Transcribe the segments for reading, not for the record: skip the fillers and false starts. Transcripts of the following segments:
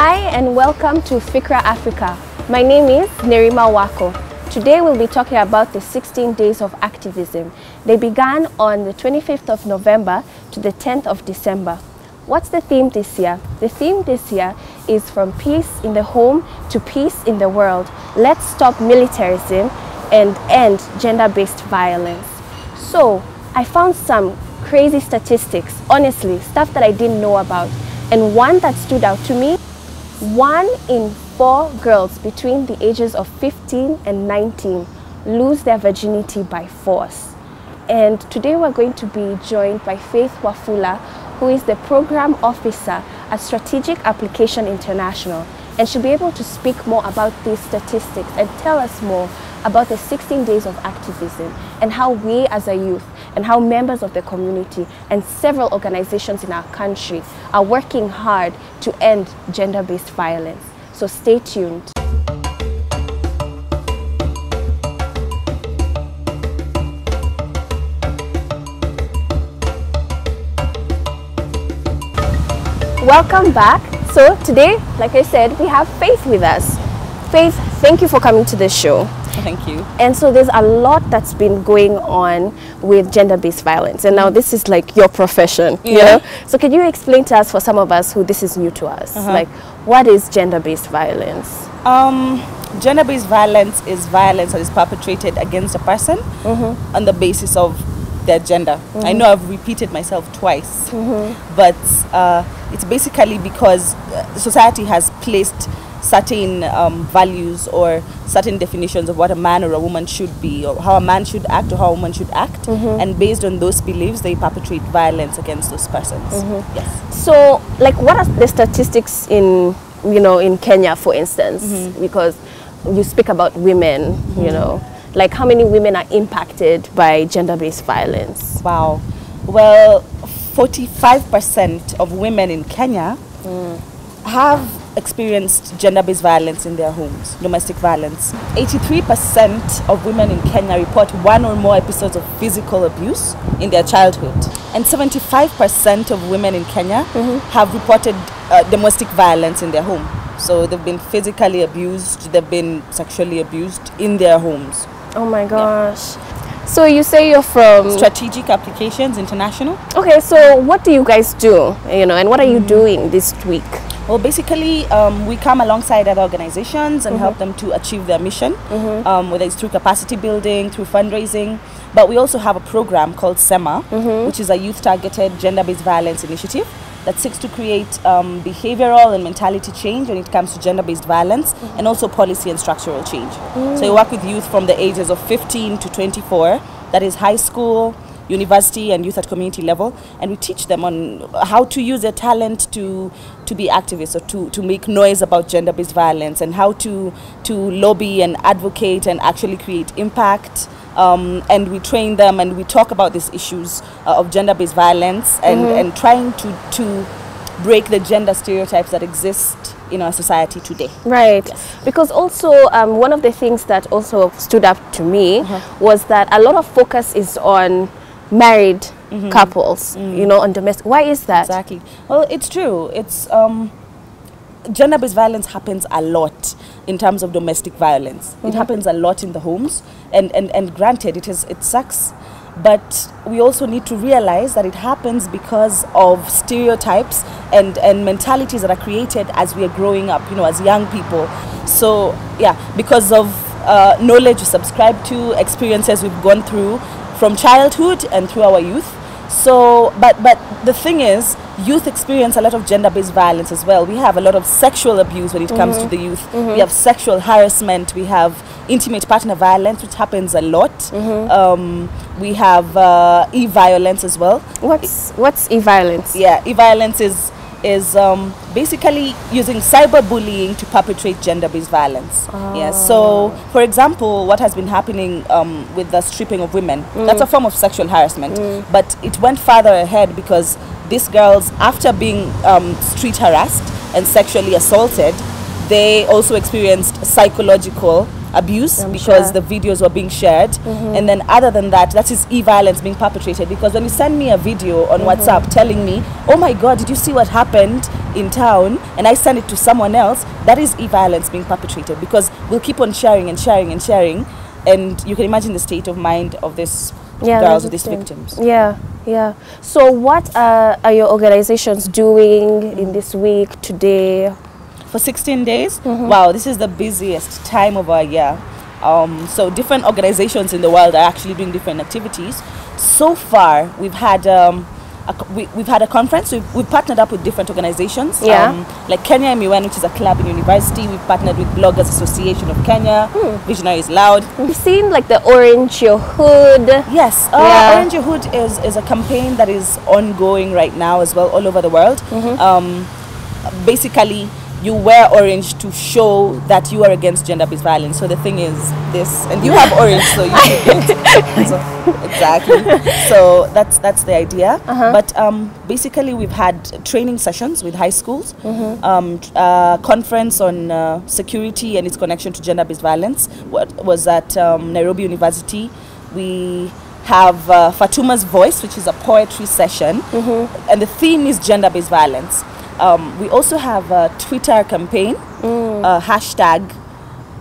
Hi and welcome to Fikra Africa. My name is Nerima Wako. Today we'll be talking about the 16 days of activism. They began on the 25th of November to the 10th of December. What's the theme this year? The theme this year is from peace in the home to peace in the world. Let's stop militarism and end gender-based violence. So I found some crazy statistics, honestly, stuff that I didn't know about. And one that stood out to me, 1 in 4 girls between the ages of 15 and 19 lose their virginity by force. And today we're going to be joined by Faith Wafula, who is the Program Officer at Strategic Application International. And she'll be able to speak more about these statistics and tell us more about the 16 days of activism and how we as a youth and how members of the community and several organizations in our country are working hard to end gender-based violence. So stay tuned. Welcome back. So today, like I said, we have Faith with us. Faith, thank you for coming to the show. Thank you. And so there's a lot that's been going on with gender-based violence, and now this is like your profession, you know? So can you explain to us, for some of us who this is new to us, like what is gender-based violence? Gender-based violence is violence that is perpetrated against a person on the basis of their gender. I know I've repeated myself twice, but it's basically because society has placed certain values or certain definitions of what a man or a woman should be, or how a man should act or how a woman should act, and based on those beliefs they perpetrate violence against those persons. Yes. So like what are the statistics in, you know, in Kenya, for instance, because you speak about women, you know, like how many women are impacted by gender-based violence? Wow. Well, 45% of women in Kenya have experienced gender-based violence in their homes, domestic violence. 83% of women in Kenya report 1 or more episodes of physical abuse in their childhood. And 75% of women in Kenya have reported domestic violence in their home. So they've been physically abused, they've been sexually abused in their homes. Oh my gosh. Yeah. So you say you're from Strategic Applications International. Okay, so what do you guys do, you know, and what are you doing this week? Well, basically, we come alongside other organizations and help them to achieve their mission, whether it's through capacity building, through fundraising. But we also have a program called SEMA, which is a youth-targeted gender-based violence initiative that seeks to create behavioral and mentality change when it comes to gender-based violence, and also policy and structural change. So we work with youth from the ages of 15 to 24, that is high school, university and youth at community level, and we teach them on how to use their talent to be activists, or to make noise about gender-based violence, and how to lobby and advocate and actually create impact. And we train them and we talk about these issues of gender-based violence and trying to break the gender stereotypes that exist in our society today. Right. Yes. Because also one of the things that also stood up to me was that a lot of focus is on married couples, you know, on domestic. Why is that? Exactly. Well, it's true. It's gender-based violence happens a lot in terms of domestic violence. It happens a lot in the homes, and granted, it sucks, but we also need to realize that it happens because of stereotypes and mentalities that are created as we are growing up, you know, as young people. So yeah, because of knowledge we subscribe to, experiences we've gone through from childhood and through our youth. So, but the thing is, youth experience a lot of gender-based violence as well. We have a lot of sexual abuse when it comes to the youth. We have sexual harassment. We have intimate partner violence, which happens a lot. We have e-violence as well. What's e-violence? Yeah, e-violence is basically using cyberbullying to perpetrate gender-based violence. Yeah. So, for example, what has been happening with the stripping of women, that's a form of sexual harassment. But it went further ahead because these girls, after being street harassed and sexually assaulted, they also experienced psychological abuse because the videos were being shared. And then other than that, that is e-violence being perpetrated, because when you send me a video on WhatsApp telling me, oh my God, did you see what happened in town and I send it to someone else, that is e-violence being perpetrated, because we'll keep on sharing and sharing and sharing, and you can imagine the state of mind of this girls or these victims. Yeah. So what are your organizations doing in this week, today? For 16 days? Wow, this is the busiest time of our year. So different organizations in the world are actually doing different activities. So far, we've had we've had a conference. We've partnered up with different organizations. Like Kenya MUN, which is a club in university. We've partnered with Bloggers Association of Kenya, Visionaries Aloud. We've seen like the Orange Your Hood. Yes, Orange Your Hood is a campaign that is ongoing right now as well, all over the world. Basically, you wear orange to show that you are against gender-based violence. So the thing is this, and you have orange, so you should get so, exactly. So that's the idea. But basically, we've had training sessions with high schools, conference on security and its connection to gender-based violence. What was at Nairobi University. We have Fatuma's Voice, which is a poetry session, and the theme is gender-based violence. We also have a Twitter campaign, hashtag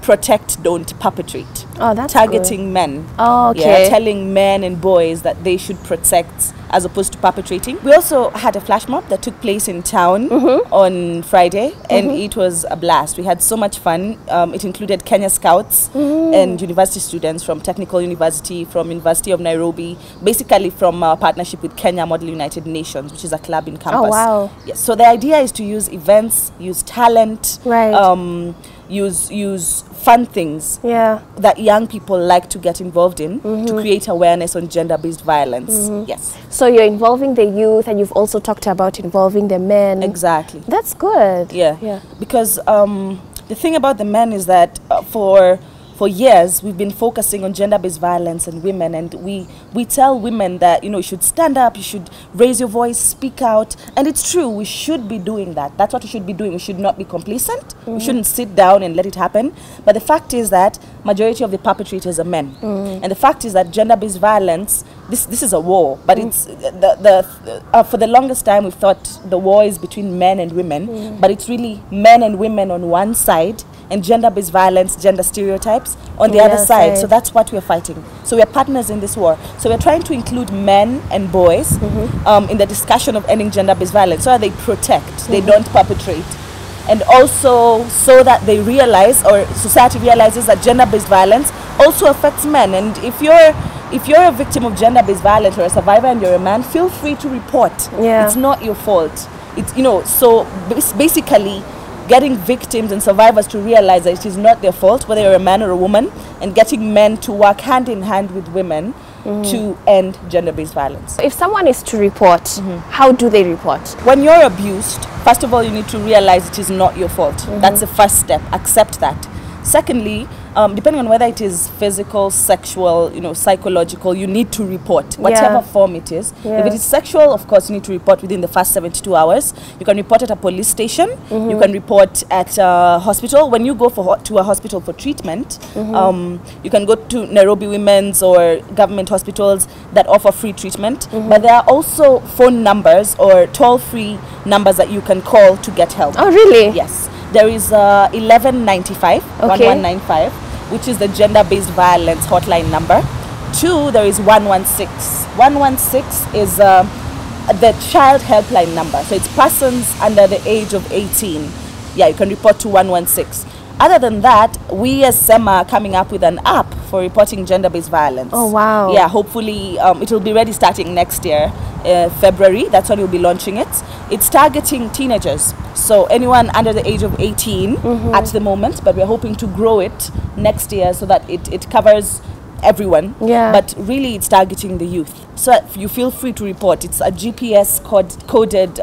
protect, don't perpetrate. Oh, that's targeting good. Men. Oh, okay. Yeah, telling men and boys that they should protect as opposed to perpetrating. We also had a flash mob that took place in town on Friday, and it was a blast. We had so much fun. It included Kenya Scouts and university students from Technical University, from University of Nairobi, basically from our partnership with Kenya Model United Nations, which is a club in campus. Oh, wow. Yes. So the idea is to use events, use talent, right. Use fun things that young people like to get involved in to create awareness on gender-based violence. Yes. So you're involving the youth, and you've also talked about involving the men. Exactly. That's good. Yeah. Because the thing about the men is that for years we've been focusing on gender-based violence and women, and we tell women that, you know, you should stand up, you should raise your voice, speak out, and it's true, we should be doing that. That's what we should be doing. We should not be complacent. We shouldn't sit down and let it happen. But the fact is that majority of the perpetrators are men, and the fact is that gender-based violence, this is a war, but it's for the longest time we thought the war is between men and women, but it's really men and women on one side, and gender-based violence, gender stereotypes on the other side. So that's what we're fighting. So we're partners in this war. So we're trying to include men and boys in the discussion of ending gender-based violence, so that they protect, they don't perpetrate. And also so that they realize, or society realizes, that gender-based violence also affects men. And if you're a victim of gender-based violence or a survivor and you're a man, feel free to report. It's not your fault. It's, you know, so basically getting victims and survivors to realize that it is not their fault, whether you're a man or a woman, and getting men to work hand in hand with women to end gender-based violence. If someone is to report, how do they report? When you're abused, first of all, you need to realize it is not your fault. That's the first step. Accept that. Secondly, depending on whether it is physical, sexual, you know, psychological, you need to report, whatever form it is. If it is sexual, of course, you need to report within the first 72 hours. You can report at a police station. You can report at a hospital. When you go to a hospital for treatment, you can go to Nairobi Women's or government hospitals that offer free treatment. But there are also phone numbers or toll-free numbers that you can call to get help. Oh, really? Yes. There is 1195, 1195, which is the gender-based violence hotline number. 2, there is 116. 116 is the child helpline number. So it's persons under the age of 18. Yeah, you can report to 116. Other than that, we as SEMA are coming up with an app for reporting gender-based violence. Oh, wow. Yeah, hopefully it will be ready starting next year, February. That's when we'll be launching it. It's targeting teenagers, so anyone under the age of 18 at the moment, but we're hoping to grow it next year so that it covers everyone. But really it's targeting the youth. So you feel free to report. It's a GPS coded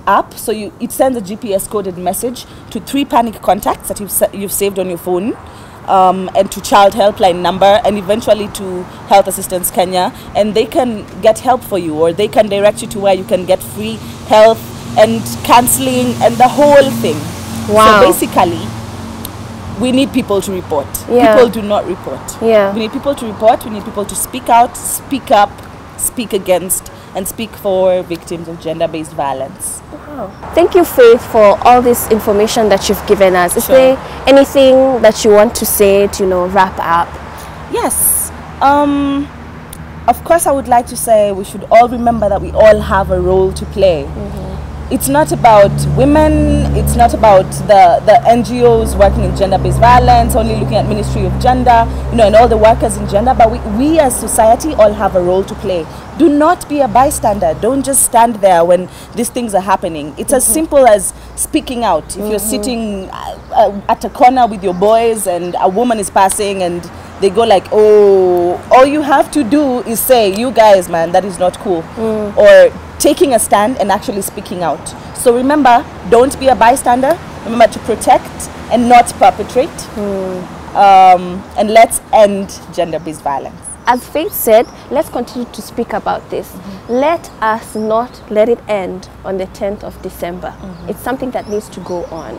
app, so it sends a GPS coded message to 3 panic contacts that you've saved on your phone, and to child helpline number, and eventually to Health Assistance Kenya, and they can get help for you, or they can direct you to where you can get free health and counseling and the whole thing. So basically we need people to report. People do not report. We need people to report. We need people to speak out, speak up, speak against, and speak for victims of gender-based violence. Wow. Thank you, Faith, for all this information that you've given us. Is there anything that you want to say to, wrap up? Yes. Of course, I would like to say we should all remember that we all have a role to play. It's not about women, it's not about the NGOs working in gender-based violence, only looking at Ministry of Gender, and all the workers in gender, but we as society all have a role to play. Do not be a bystander. Don't just stand there when these things are happening. It's as simple as speaking out. If you're sitting at a corner with your boys and a woman is passing and they go like, oh, all you have to do is say, you guys, man, that is not cool. Or taking a stand and actually speaking out. So remember, don't be a bystander. Remember to protect and not perpetrate. And let's end gender-based violence. As Faith said, let's continue to speak about this. Let us not let it end on the 10th of December. It's something that needs to go on.